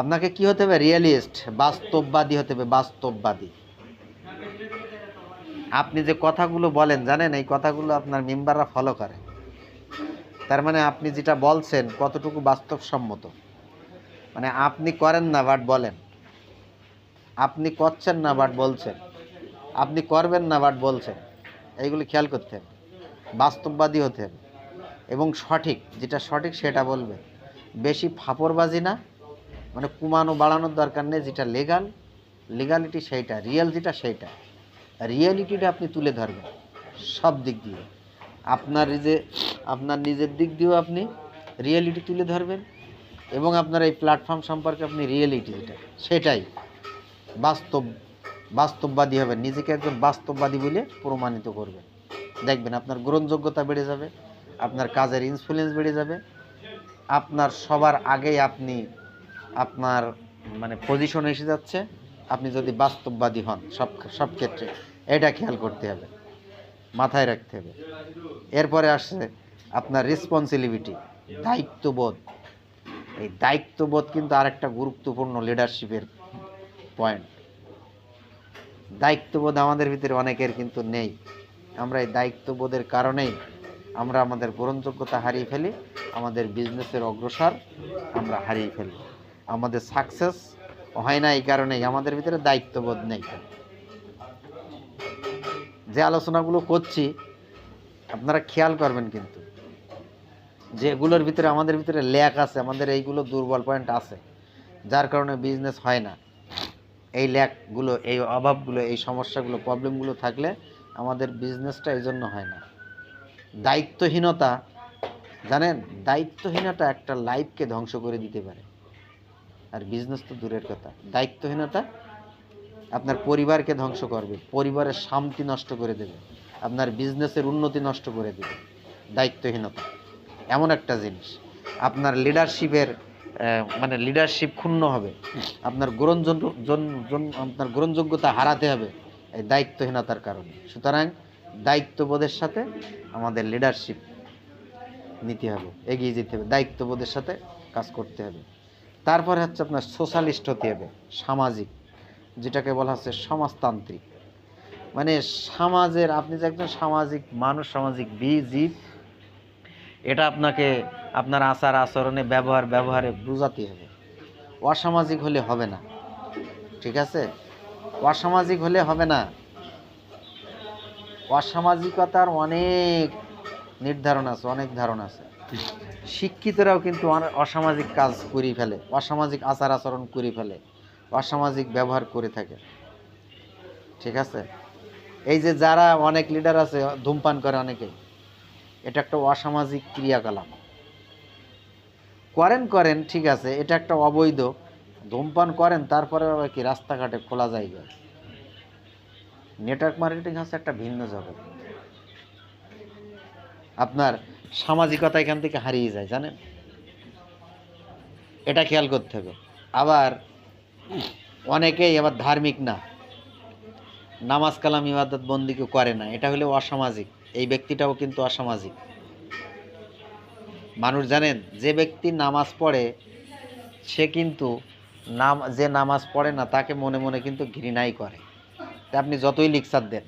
আপনাকে কি হতে হবে? রিয়েলিস্ট, বাস্তববাদী হতে হবে, বাস্তববাদী। আপনি যে কথাগুলো বলেন জানেন, এই কথাগুলো আপনার মেম্বাররা ফলো করে। তার মানে আপনি যেটা বলছেন কতটুকু বাস্তবসম্মত। মানে আপনি করেন না বাট বলেন, আপনি করছেন না বাট বলছেন, আপনি করবেন না বাট বলছেন। এইগুলো খেয়াল করতে হবে, বাস্তববাদী হতে হবে এবং সঠিক, যেটা সঠিক সেটা বলবে। বেশি ফাপড়বাজি না, মানে কমানো বাড়ানোর দরকার নেই। যেটা লিগালিটি সেইটা, রিয়েল যেটা সেইটা, রিয়েলিটিটা আপনি তুলে ধরবেন সব দিক দিয়ে। আপনার নিজের দিক দিয়েও আপনি রিয়েলিটি তুলে ধরবেন এবং আপনার এই প্ল্যাটফর্ম সম্পর্কে আপনি রিয়েলিটি যেটা সেটাই বাস্তববাদী হবেন। নিজেকে একজন বাস্তববাদী বলে প্রমাণিত করবেন। দেখবেন আপনার গ্রহণযোগ্যতা বেড়ে যাবে, আপনার কাজের ইনফ্লুয়েন্স বেড়ে যাবে, আপনার সবার আগেই আপনি আপনার মানে পজিশন এসে যাচ্ছে, আপনি যদি বাস্তববাদী হন সব ক্ষেত্রে। এটা খেয়াল করতে হবে, মাথায় রাখতে হবে। এরপরে আসছে আপনার রেসপন্সিবিলিটি, দায়িত্ববোধ। এই দায়িত্ববোধ কিন্তু আরেকটা গুরুত্বপূর্ণ লিডারশিপের পয়েন্ট। দায়িত্ববোধ আমাদের ভিতরে অনেকের কিন্তু নেই। আমরা এই দায়িত্ববোধের কারণেই আমরা আমাদের গ্রহণযোগ্যতা হারিয়ে ফেলি, আমাদের বিজনেসের অগ্রসর আমরা হারিয়ে ফেলি, আমাদের সাকসেস হয় না। এই কারণেই আমাদের ভিতরে দায়িত্ববোধ নেই। যে আলোচনাগুলো করছি আপনারা খেয়াল করবেন কিন্তু, যেগুলোর ভিতরে আমাদের ভিতরে ল্যাক আছে, আমাদের এইগুলো দুর্বল পয়েন্ট আছে, যার কারণে বিজনেস হয় না। এই ল্যাকগুলো, এই অভাবগুলো, এই সমস্যাগুলো, প্রবলেমগুলো থাকলে আমাদের বিজনেসটা এই জন্য হয় না। দায়িত্বহীনতা, জানেন দায়িত্বহীনতা একটা লাইফকে ধ্বংস করে দিতে পারে, আর বিজনেস তো দূরের কথা। দায়িত্বহীনতা আপনার পরিবারকে ধ্বংস করবে, পরিবারের শান্তি নষ্ট করে দেবে, আপনার বিজনেসের উন্নতি নষ্ট করে দেবে। দায়িত্বহীনতা এমন একটা জিনিস, আপনার লিডারশিপের মানে লিডারশিপ ক্ষুণ্ণ হবে, আপনার গ্রহণযোগ্যতা হারাতে হবে এই দায়িত্বহীনতার কারণে। সুতরাং দায়িত্ববোধের সাথে আমাদের লিডারশিপ নিতে হবে, এগিয়ে যেতে হবে, দায়িত্ববোধের সাথে কাজ করতে হবে। তারপরে হচ্ছে আপনার সোশ্যালিস্ট হতে হবে, সামাজিক, যেটাকে বলা হচ্ছে সমাজতান্ত্রিক। মানে সমাজের, আপনি যে একজন সামাজিক মানুষ, সামাজিক জীব, এটা আপনাকে আপনার আচার আচরণে ব্যবহারে বোঝাতে হবে। অসামাজিক হলে হবে না, ঠিক আছে? অসামাজিক হলে হবে না। অসামাজিকতার অনেক নির্ধারণ আছে, অনেক ধারণা আছে। শিক্ষিতরাও কিন্তু অসামাজিক কাজ করে ফেলে, অসামাজিক আচার আচরণ করে ফেলে, অসামাজিক ব্যবহার করে থাকে, ঠিক আছে? এই যে যারা অনেক লিডার আছে ধূমপান করে অনেকে, এটা একটা অসামাজিক ক্রিয়াকলাপ। করেন ঠিক আছে, এটা একটা অবৈধ। ধূমপান করেন, তারপরে আবার কি রাস্তাঘাটে খোলা জায়গা। নেটওয়ার্ক মার্কেটিং হচ্ছে একটা ভিন্ন জগৎ। আপনার সামাজিকতা এখান থেকে হারিয়ে যায়, জানেন? এটা খেয়াল করতে হবে। আবার অনেকেই আবার ধার্মিক না, নামাজ কালাম ইবাদত বন্দিকে করে না, এটা হলো অসামাজিক। এই ব্যক্তিটাও কিন্তু অসামাজিক মানুষ, জানেন? যে ব্যক্তি নামাজ পড়ে সে কিন্তু যে নামাজ পড়ে না তাকে মনে মনে কিন্তু ঘৃণাই করে। তা আপনি যতই লেকচার দেন,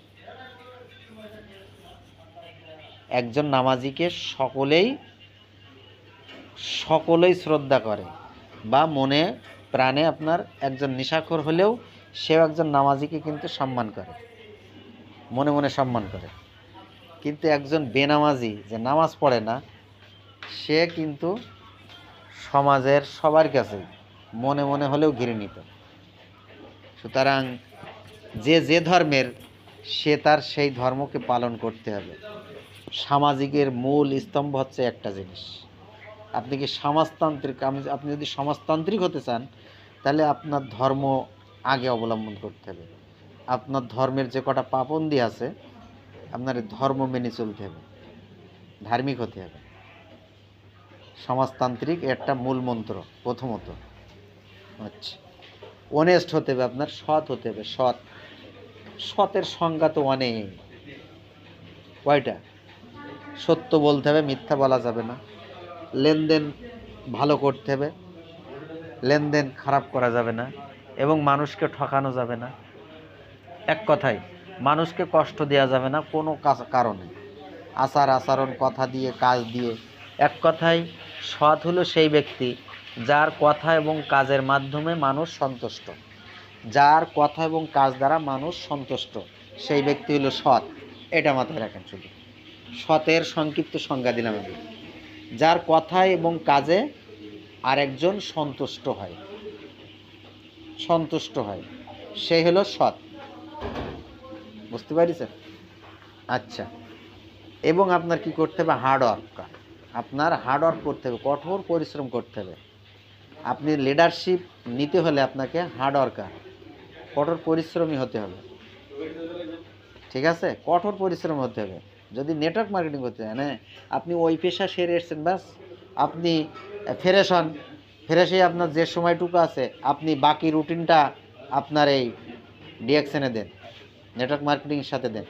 একজন নামাজিকে সকলেই শ্রদ্ধা করে, বা মনে প্রাণে আপনার একজন নেশাখোর হলেও সেও একজন নামাজিকে কিন্তু সম্মান করে, মনে মনে সম্মান করে। কিন্তু একজন বেনামাজি যে নামাজ পড়ে না, সে কিন্তু সমাজের সবার কাছে মনে মনে হলেও ঘৃণিত। সুতরাং যে ধর্মের, সে তার সেই ধর্মকে পালন করতে হবে। সামাজিকের মূল স্তম্ভ হচ্ছে একটা জিনিস। আপনি কি সমাজতান্ত্রিক, আপনি যদি সমাজতান্ত্রিক হতে চান, তাহলে আপনার ধর্ম আগে অবলম্বন করতে হবে। আপনার ধর্মের যে কটা পাবন্দি আছে, আপনার ধর্ম মেনে চলতে হবে, ধার্মিক হতে হবে। সমাজতান্ত্রিক একটা মূল মন্ত্র প্রথমত। আচ্ছা, অনেস্ট হতে হবে, আপনার সৎ হতে হবে। সতের সংজ্ঞা তো অনেক, কয়টা? সত্য বলতে হবে, মিথ্যা বলা যাবে না, লেনদেন ভালো করতে হবে, লেনদেন খারাপ করা যাবে না, এবং মানুষকে ঠকানো যাবে না। এক কথায় মানুষকে কষ্ট দেওয়া যাবে না কোনো কারণে, আচার আচরণ, কথা দিয়ে, কাজ দিয়ে। এক কথায় সৎ হলো সেই ব্যক্তি যার কথা এবং কাজের মাধ্যমে মানুষ সন্তুষ্ট, যার কথা এবং কাজ দ্বারা মানুষ সন্তুষ্ট, সেই ব্যক্তি হলো সৎ। এটা মাথায় রাখেন শুধু। সতের সংক্ষিপ্ত সংজ্ঞা দিলাম আমি। যার কথা এবং কাজে আরেকজন সন্তুষ্ট হয়, সেই হলো সৎ। বুঝতে পারছেন? আচ্ছা, এবং আপনার কি করতে হবে? হার্ডওয়ার্ক। আপনার হার্ডওয়ার্ক করতে হবে, কঠোর পরিশ্রম করতে হবে। আপনি লিডারশিপ নিতে হলে আপনাকে হার্ডওয়ার্কার, কঠোর পরিশ্রমী হতে হবে, ঠিক আছে? কঠোর পরিশ্রম হতে হবে। যদি নেটওয়ার্ক মার্কেটিং করতে চান, আপনি ওই পেশা সেরে এসছেন, ব্যাস আপনি ফ্রেশ হন। ফ্রেশে আপনার যে সময়টুকু আছে, আপনি বাকি রুটিনটা আপনার এই ডিএক্সএনে দেন, নেটওয়ার্ক মার্কেটিংয়ের সাথে দেন।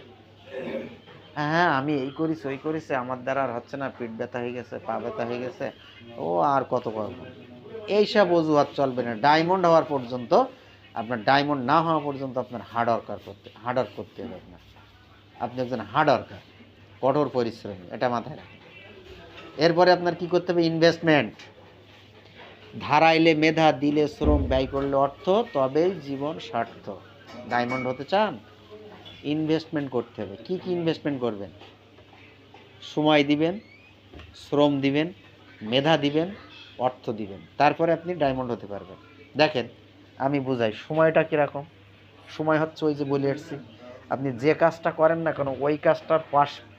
হ্যাঁ, আমি এই করেছি, ওই করেছি, আমার দ্বারা আর হচ্ছে না, পিঠ ব্যথা হয়ে গেছে, পা ব্যথা হয়ে গেছে, ও আর কত করব। এইসব অজুহাত চলবে না। ডায়মন্ড হওয়ার পর্যন্ত, আপনার ডায়মন্ড না হওয়া পর্যন্ত আপনার হার্ডওয়ার্ক করতে হবে। আপনি একজন হার্ডওয়ার্কার, কঠোর পরিশ্রমী, এটা মাথায় রাখেন। এরপরে আপনার কি করতে হবে? ইনভেস্টমেন্ট। ধারাইলে মেধা, দিলে শ্রম, ব্যয় করলে অর্থ, তবেই জীবন সার্থক। ডায়মন্ড হতে চান, ইনভেস্টমেন্ট করতে হবে। কি কি ইনভেস্টমেন্ট করবেন? সময় দিবেন, শ্রম দিবেন, মেধা দিবেন, অর্থ দিবেন, তারপরে আপনি ডায়মন্ড হতে পারবেন। দেখেন, আমি বুঝাই সময়টা কীরকম। সময় হচ্ছে ওই যে বলে আসছি, আপনি যে কাজটা করেন না কেন, ওই কাজটার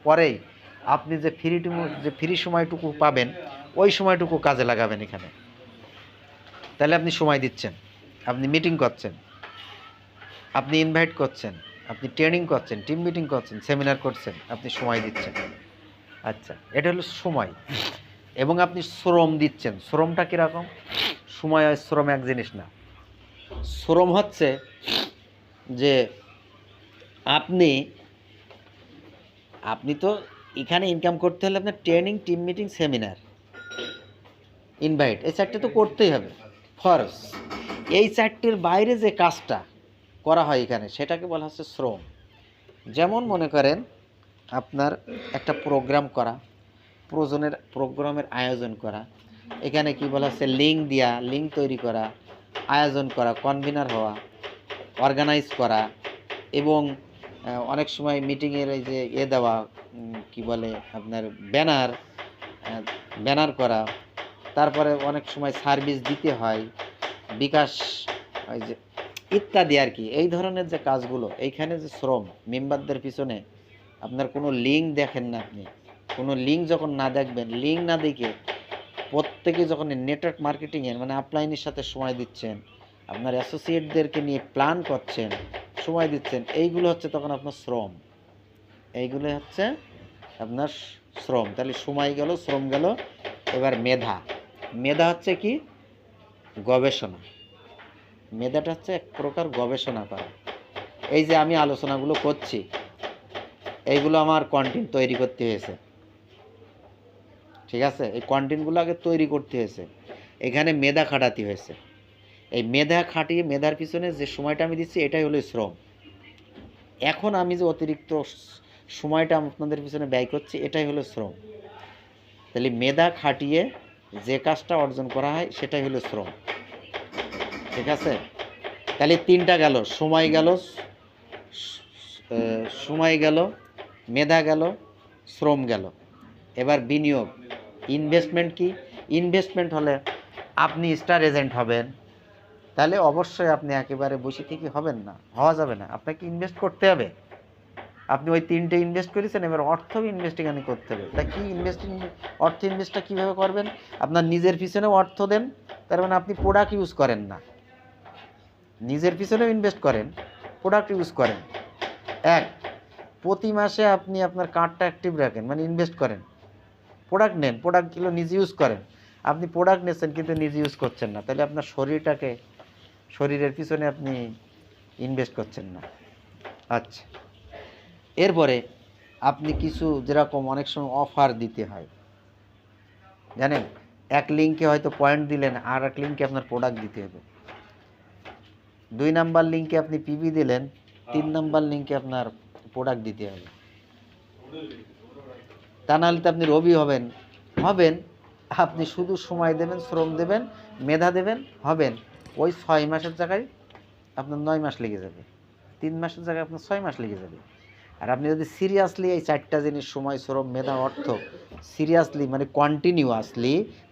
পরেই আপনি যে ফ্রি সময়টুকু পাবেন, ওই সময়টুকু কাজে লাগাবেন এখানে। তাহলে আপনি সময় দিচ্ছেন, আপনি মিটিং করছেন, আপনি ইনভাইট করছেন, আপনি ট্রেনিং করছেন, টিম মিটিং করছেন, সেমিনার করছেন, আপনি সময় দিচ্ছেন। আচ্ছা, এটা হলো সময়। এবং আপনি শ্রম দিচ্ছেন। শ্রমটা কীরকম? সময় আর শ্রম এক জিনিস না। শ্রম হচ্ছে যে আপনি তো এখানে ইনকাম করতে হলে আপনার training, team meeting, seminar, invite, এই চারটে তো করতেই হবে, ফরজ। এই চারটির বাইরে যে কাজটা করা হয় এখানে, সেটাকে বলা হচ্ছে শ্রম। যেমন মনে করেন আপনার একটা প্রোগ্রাম করা, প্রোগ্রামের আয়োজন করা, এখানে কি বলা হচ্ছে লিঙ্ক তৈরি করা, আয়োজন করা, কনভিনার হওয়া, অর্গানাইজ করা এবং অনেক সময় মিটিংয়ের এই যে দেওয়া কি বলে আপনার ব্যানার ব্যানার করা, তারপরে অনেক সময় সার্ভিস দিতে হয়, বিকাশ ওই যে ইত্যাদি আর কি। এই ধরনের যে কাজগুলো, এইখানে যে শ্রম, মেম্বারদের পিছনে আপনার কোনো লিঙ্ক দেখেন না, আপনি কোনো লিঙ্ক যখন না দেখবেন, লিঙ্ক না দেখে প্রত্যেকে যখন নেটওয়ার্ক মার্কেটিংয়ের মানে আপলাইনের সাথে সময় দিচ্ছেন, আপনার অ্যাসোসিয়েটদেরকে নিয়ে প্ল্যান করছেন, সময় দিচ্ছেন, এইগুলো হচ্ছে তখন আপনার শ্রম, এইগুলো হচ্ছে আপনার শ্রম। তাহলে সময় গেল, শ্রম গেল। এবার মেধা, মেধা হচ্ছে কি? গবেষণা। মেধাটা হচ্ছে এক প্রকার গবেষণা করা। এই যে আমি আলোচনাগুলো করছি, এইগুলো আমার কন্টেন্ট তৈরি করতে হয়েছে, ঠিক আছে? এই কন্টেন্টগুলো আগে তৈরি করতে হয়েছে, এখানে মেধা খাটাতে হয়েছে। এই মেধা খাটিয়ে মেধার পিছনে যে সময়টা আমি দিচ্ছি, এটাই হলো শ্রম। এখন আমি যে অতিরিক্ত সময়টা আপনাদের পিছনে ব্যয় করছি, এটাই হলো শ্রম। তাহলে মেধা খাটিয়ে যে কাজটা অর্জন করা হয়, সেটাই হলো শ্রম, ঠিক আছে? তাহলে তিনটা গেল, সময় গেল, সময় গেল, মেধা গেল, শ্রম গেল। এবার বিনিয়োগ, ইনভেস্টমেন্ট কি? ইনভেস্টমেন্ট হলে আপনি স্টার এজেন্ট হবেন, তাহলে অবশ্যই আপনি একেবারে বসে থেকে হবেন না, হওয়া যাবে না, আপনাকে ইনভেস্ট করতে হবে। আপনি ওই তিনটে ইনভেস্ট করেছেন, এবার অর্থ ইনভেস্ট এখানে করতে হবে। তা কি ইনভেস্টিং, অর্থ ইনভেস্টটা কীভাবে করবেন? আপনার নিজের পিছনেও অর্থ দেন, তার মানে আপনি প্রোডাক্ট ইউজ করেন না, নিজের পিছনেও ইনভেস্ট করেন, প্রোডাক্ট ইউজ করেন। এক, প্রতি মাসে আপনি আপনার কার্ডটা অ্যাক্টিভ রাখেন, মানে ইনভেস্ট করেন, প্রোডাক্ট নেন, প্রোডাক্টগুলো নিজে ইউজ করেন। আপনি প্রোডাক্ট নিচ্ছেন কিন্তু নিজে ইউজ করছেন না, তাহলে আপনার শরীরটাকে, শরীরের পিছনে আপনি ইনভেস্ট করছেন না। আচ্ছা, এরপরে আপনি কিছু যেরকম অনেক সময় অফার দিতে হয়, জানেন, এক লিঙ্কে হয়তো পয়েন্ট দিলেন, আর এক লিঙ্কে আপনার প্রোডাক্ট দিতে হবে। 2 নাম্বার লিঙ্কে আপনি পিবি দিলেন, 3 নাম্বার লিঙ্কে আপনার প্রোডাক্ট দিতে হবে। তা নাহলে তো আপনি রবি হবেন, হবেন, আপনি শুধু সময় দেবেন, শ্রম দেবেন, মেধা দেবেন, হবেন। ওই 6 মাসের জায়গায় আপনার 9 মাস লেগে যাবে, 3 মাসের জায়গায় আপনার 6 মাস লেগে যাবে। আর আপনি যদি সিরিয়াসলি এই 4টা জিনিস, সময়, শ্রম, মেধা, অর্থ, সিরিয়াসলি মানে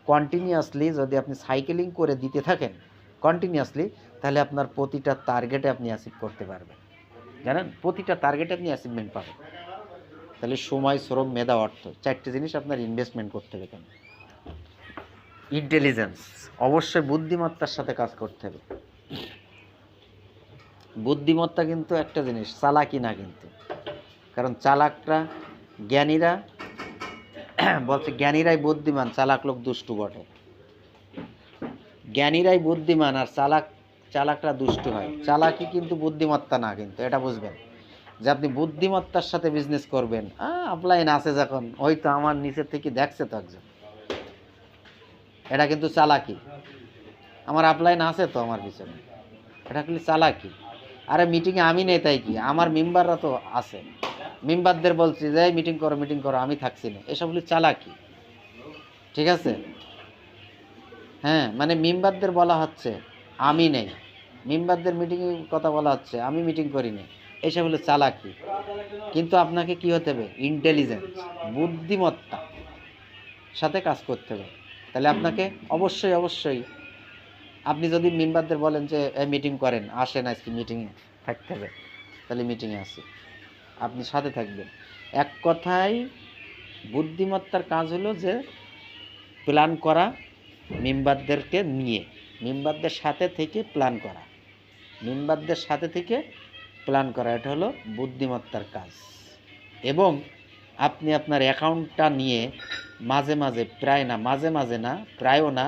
কন্টিনিউয়াসলি যদি আপনি সাইকেলিং করে দিতে থাকেন কন্টিনিউয়াসলি, তাহলে আপনার প্রতিটা টার্গেটে আপনি অ্যাচিভ করতে পারবেন, জানেন, প্রতিটা টার্গেটে আপনি অ্যাচিভমেন্ট পাবেন। তাহলে সময়, শ্রম, মেধা, অর্থ, 4টে জিনিস আপনার ইনভেস্টমেন্ট করতে হবে। কেন? ইন্টেলিজেন্স, অবশ্যই বুদ্ধিমত্তার সাথে কাজ করতে হবে। বুদ্ধিমত্তা কিন্তু একটা জিনিস, চালাকি না কিন্তু। কারণ চালাকরা, জ্ঞানীরা বলছে জ্ঞানীরাই বুদ্ধিমান, চালাক লোক দুষ্টু বটে। জ্ঞানীরাই বুদ্ধিমান আর চালাকরা দুষ্টু হয়। চালাকি কিন্তু বুদ্ধিমত্তা না, কিন্তু এটা বুঝবেন যে আপনি বুদ্ধিমত্তার সাথে বিজনেস করবেন। আপলাইন আছে যখন, হয়তো আমার নিচের থেকে দেখছে তো একজন, এটা কিন্তু চালাকি। আমার আপলাইন আছে তো আমার পিছনে, এটা কিন্তু চালাকি। আরে মিটিংয়ে আমি নেই তাই কি, আমার মেম্বাররা তো আছে, মেম্বারদের বলছি যে মিটিং করো, আমি থাকছি না, এসব হলো চালাকি, ঠিক আছে? হ্যাঁ, মানে মেম্বারদের বলা হচ্ছে আমি নেই, মেম্বারদের মিটিংয়ে কথা বলা হচ্ছে আমি মিটিং করিনি, এসব হলো চালাকি। কিন্তু আপনাকে কি হতে হবে? ইন্টেলিজেন্স, বুদ্ধিমত্তা সাথে কাজ করতে হবে। তাহলে আপনাকে অবশ্যই আপনি যদি মেম্বারদের বলেন যে মিটিং করেন, আসেন আজকে মিটিংয়ে থাকতে হবে, তাহলে মিটিংয়ে আসি, আপনি সাথে থাকবেন। এক কথায় বুদ্ধিমত্তার কাজ হলো যে প্ল্যান করা, মেম্বারদেরকে নিয়ে, মেম্বারদের সাথে থেকে প্ল্যান করা, মেম্বারদের সাথে থেকে প্ল্যান করা, এটা হলো বুদ্ধিমত্তার কাজ। এবং আপনি আপনার অ্যাকাউন্টটা নিয়ে মাঝে মাঝে, প্রায়ও না,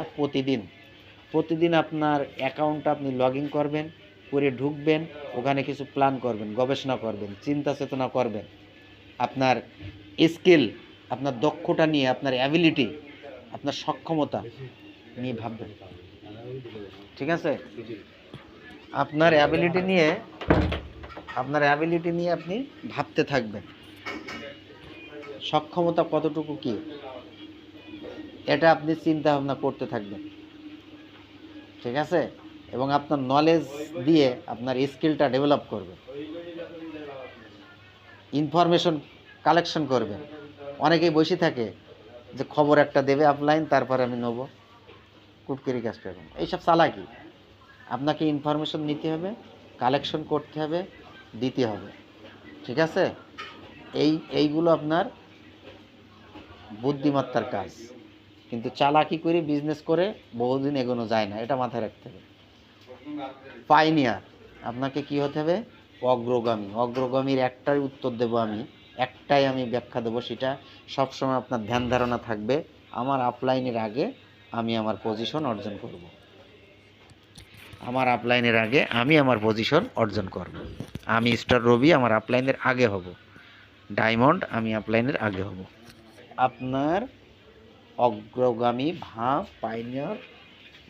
প্রতিদিন আপনার অ্যাকাউন্টটা আপনি লগ ইন করবেন, করে ঢুকবেন, ওখানে কিছু প্ল্যান করবেন, গবেষণা করবেন, চিন্তা চেতনা করবেন, আপনার স্কিল, আপনার দক্ষতা নিয়ে, আপনার অ্যাবিলিটি, আপনার সক্ষমতা নিয়ে ভাববেন, ঠিক আছে? আপনার অ্যাবিলিটি নিয়ে আপনি ভাবতে থাকবেন, সক্ষমতা কতটুকু কি, এটা আপনি চিন্তা ভাবনা করতে থাকবেন, ঠিক আছে? এবং আপনার নলেজ দিয়ে আপনার স্কিলটা ডেভেলপ করবেন, ইনফরমেশন কালেকশন করবেন। অনেকেই বসে থাকে যে খবর একটা দেবে অফলাইন, তারপরে আমি নেবো, কুটকিরি কাজ করবেন, এইসব চালাকি। আপনাকে ইনফরমেশন নিতে হবে, কালেকশন করতে হবে, দিতে হবে, ঠিক আছে? এইগুলো আপনার বুদ্ধিমত্তার কাজ। কিন্তু চালাকি করে বিজনেস করে বহুদিন এগোনো যায় না, এটা মাথায় রাখতে হবে। পাইনিয়ার, আপনাকে কি হতে হবে? অগ্রগামী। অগ্রগামীর একটাই উত্তর দেব আমি, একটাই আমি ব্যাখ্যা দেবো, সেটা সবসময় আপনার ধ্যান ধারণা থাকবে। আমার আপলাইনের আগে আমি আমার পজিশন অর্জন করব। আমার আপলাইনের আগে আমি আমার পজিশন অর্জন করব। আমি স্টার রবি আমার আপলাইনের আগে হব, ডায়মন্ড আমি আপলাইনের আগে হব। আপনার অগ্রগামী ভাব, পাইনিয়ার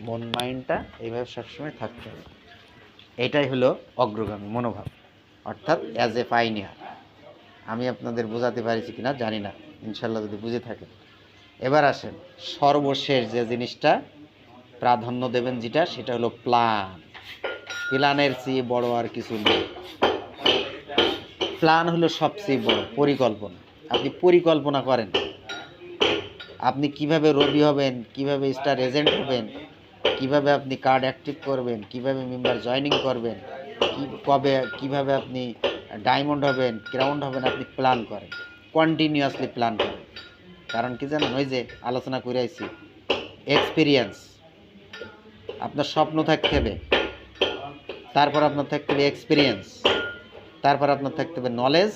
মন, মাইন্ডটা এইভাবে সবসময় থাকতে হবে। এটাই হলো অগ্রগামী মনোভাব, অর্থাৎ অ্যাজ এ পাইনিয়ার। আমি আপনাদের বোঝাতে পারছি কিনা জানি না, ইনশাল্লাহ যদি বুঝে থাকেন। এবার আসেন সর্বশেষ যে জিনিসটা প্রাধান্য দেবেন, যেটা সেটা হলো প্ল্যান। প্ল্যানের চেয়ে বড় আর কিছু নেই। প্ল্যান হলো সবচেয়ে বড় পরিকল্পনা। আপনি পরিকল্পনা করেন আপনি কিভাবে রবি হবেন, কিভাবে স্টার এজেন্ট হবেন, কিভাবে আপনি কার্ড অ্যাক্টিভ করবেন, কিভাবে মেম্বার জয়েনিং করবেন, কবে কিভাবে আপনি ডায়মন্ড হবেন, ক্রাউন্ড হবেন, আপনি প্ল্যান করেন, কন্টিনিউয়াসলি প্ল্যান করেন। কারণ কি জানেন, ওই যে আলোচনা করে আইছি, এক্সপিরিয়েন্স। আপনার স্বপ্ন থাকতে হবে, তারপর আপনার থাকতে হবে এক্সপিরিয়েন্স, তারপর আপনার থাকতে হবে নলেজ,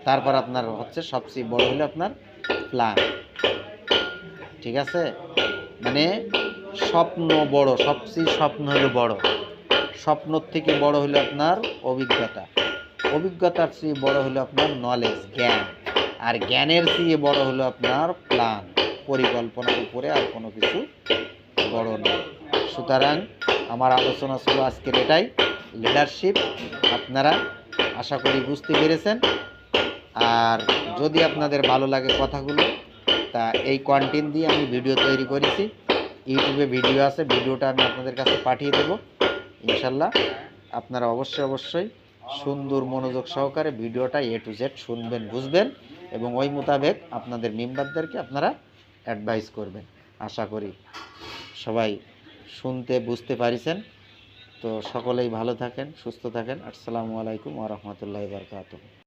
তারপর আপনার হচ্ছে সবচেয়ে বড় হলো আপনার প্ল্যান, ঠিক আছে? মানে স্বপ্ন বড়, সবচেয়ে স্বপ্ন হলো বড়, স্বপ্নর থেকে বড় হলো আপনার অভিজ্ঞতা, অভিজ্ঞতার চেয়ে বড় হলো আপনার নলেজ, জ্ঞান, আর জ্ঞানের চেয়ে বড় হলো আপনার প্ল্যান, পরিকল্পনার উপরে আর কোনো কিছু বড় নয়। সুতরাং আমার আলোচনা ছিল আজকের এটাই, লিডারশিপ। আপনারা আশা করি বুঝতে পেরেছেন। আর যদি আপনাদের ভালো লাগে কথাগুলো, তা এই কন্টেন্ট দিয়ে আমি ভিডিও তৈরি করেছি, ইউটিউবে ভিডিও আছে, ভিডিওটা আমি আপনাদের কাছে পাঠিয়ে দেব ইনশাল্লাহ। আপনারা অবশ্যই সুন্দর মনোযোগ সহকারে ভিডিওটা A to Z শুনবেন, বুঝবেন, এবং ওই মোতাবেক আপনাদের মেম্বারদেরকে আপনারা অ্যাডভাইস করবেন। আশা করি সবাই শুনতে বুঝতে পারিছেন। তো সকলেই ভালো থাকেন, সুস্থ থাকেন। আসসালামু আলাইকুম ওয়া রাহমাতুল্লাহি ওয়া বারাকাতুহু।